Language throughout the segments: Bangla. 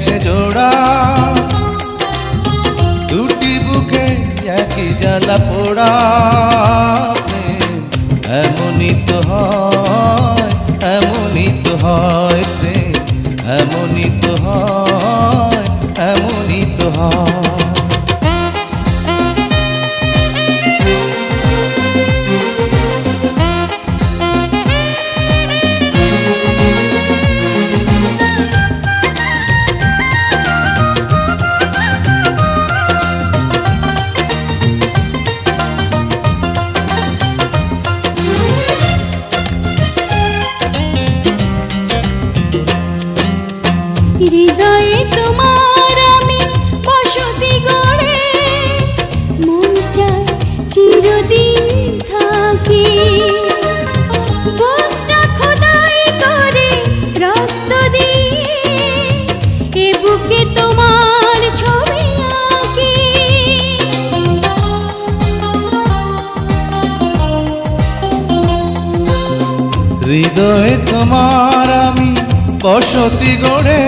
গেছে জোড়া, দুটি বুকে একই জ্বালা পোড়া। প্রেম এমনই তো হয়, এমনই তো হয় প্রেম, এমনই তো হয়, এমনই তো হয়। হৃদয়ে তোমার আমি বসতি গড়ে, মন চায় চিরদিন থাকি। বুকটা খোদাই করে রক্ত দিয়ে, এ বুকে তোমার ছবি আঁকি। হৃদয়ে তোমার আমি বসতি গড়ে,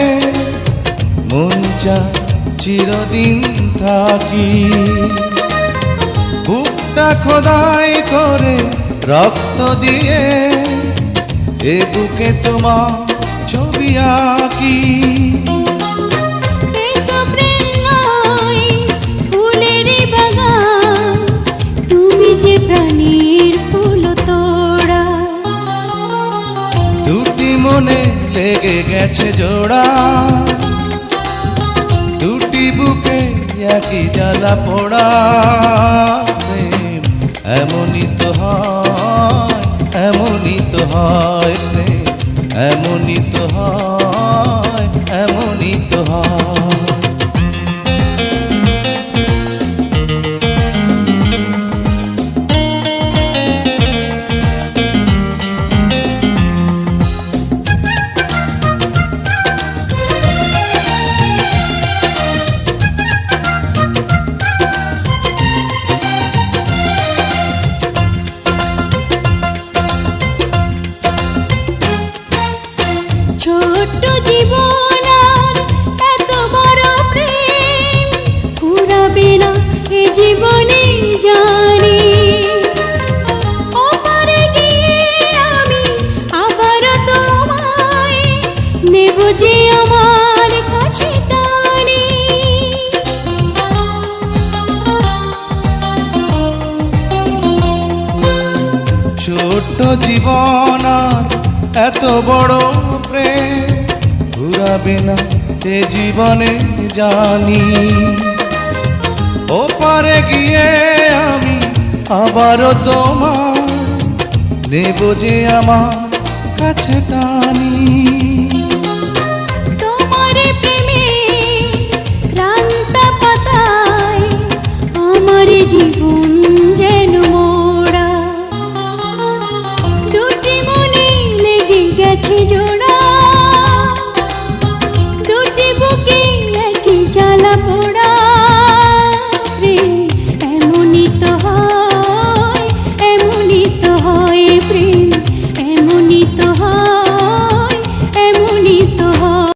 মন চায় চিরদিন থাকি। বুকটা খোদাই করে রক্ত দিয়ে, এ বুকে তোমার ছবি আঁকি। এ তো প্রেম নয়, ফুলের বাগান, তুমি যে প্রাণীর ফুল তোড়া। দুটি মনে লেগে গেছে জোড়া, দুটি বুকে একই জ্বালা পোড়া। প্রেম এমনই তো হয়, এমনই তো হয় প্রেম, এমনই তো হয়, এমনই তো হয়। ছোট্ট জীবন আর এত বড় প্রেম ফুরাবে না এ জীবনে জানি। ওপারে গিয়ে আমি আবার তোমায় নেব যে আমার কাছে টানি। ছোট্ট জীবন আর এত বড় প্রেম ঘুরাবে না এ জীবনে জানি। ওপারে গিয়ে আমি আবারও তোমার নেব যে আমার কাছে টানি।